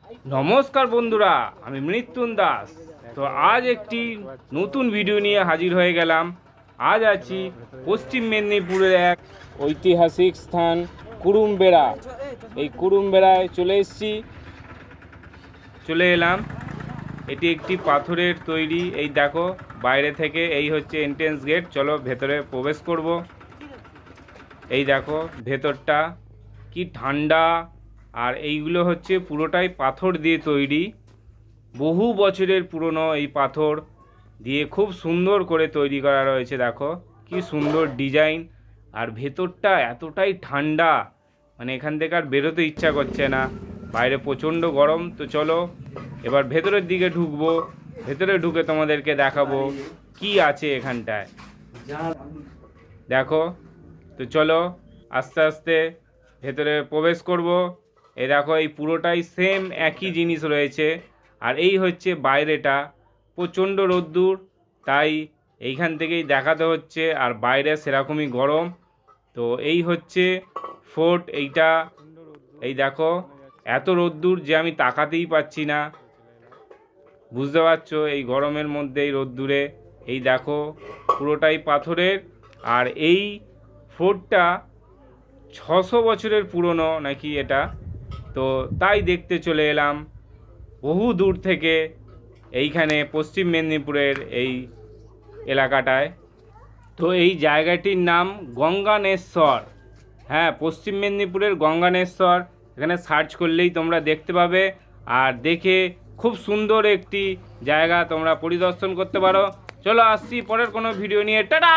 নমস্কার বন্ধুরা, আমি মৃত্যুন দাস। তো আজ একটি নতুন ভিডিও নিয়ে হাজির হয়ে গেলাম। আজ আছি পশ্চিম মেদিনীপুরের এক ঐতিহাসিক স্থান কুরুমবেড়া। এই কুরুমবেড়ায় চলে এলাম। এটি একটি পাথরের তৈরি। এই দেখো, বাইরে থেকে এই হচ্ছে এন্ট্রেন্স গেট। চলো ভেতরে প্রবেশ করব। এই দেখো ভেতরটা কি ঠান্ডা। আর এইগুলো হচ্ছে পুরোটাই পাথর দিয়ে তৈরি। বহু বছরের পুরনো এই পাথর দিয়ে খুব সুন্দর করে তৈরি করা রয়েছে। দেখো কি সুন্দর ডিজাইন। আর ভেতরটা এতটাই ঠান্ডা, মানে এখান থেকে আর বেরোতে ইচ্ছা করছে না। বাইরে প্রচণ্ড গরম। তো চলো এবার ভেতরের দিকে ঢুকবো। ভেতরে ঢুকে তোমাদেরকে দেখাবো কি আছে এখানটায়। দেখো, তো চলো আস্তে আস্তে ভেতরে প্রবেশ করব। এই দেখো, এই পুরোটাই সেম একই জিনিস রয়েছে। আর এই হচ্ছে বাইরেটা, প্রচণ্ড রোদ্দুর, তাই এইখান থেকেই দেখাতে হচ্ছে। আর বাইরে সেরকমই গরম। তো এই হচ্ছে ফোর্ট এইটা। এই দেখো, এত রোদ্দুর যে আমি তাকাতেই পাচ্ছি না। বুঝতে পারছো এই গরমের মধ্যে, এই রোদ্দুরে। এই দেখো পুরোটাই পাথরের। আর এই ফোর্টটা 600 বছরের পুরনো নাকি এটা। তো তাই দেখতে চলে এলাম বহু দূর থেকে এইখানে পশ্চিম মেদিনীপুরের এই এলাকাটায়। তো এই জায়গাটির নাম গঙ্গানেশ্বর। হ্যাঁ, পশ্চিম মেদিনীপুরের গঙ্গানেশ্বর। এখানে সার্চ করলেই তোমরা দেখতে পাবে। আর দেখে খুব সুন্দর একটি জায়গা, তোমরা পরিদর্শন করতে পারো। চলো আসছি পরের কোনো ভিডিও নিয়ে। টাটা।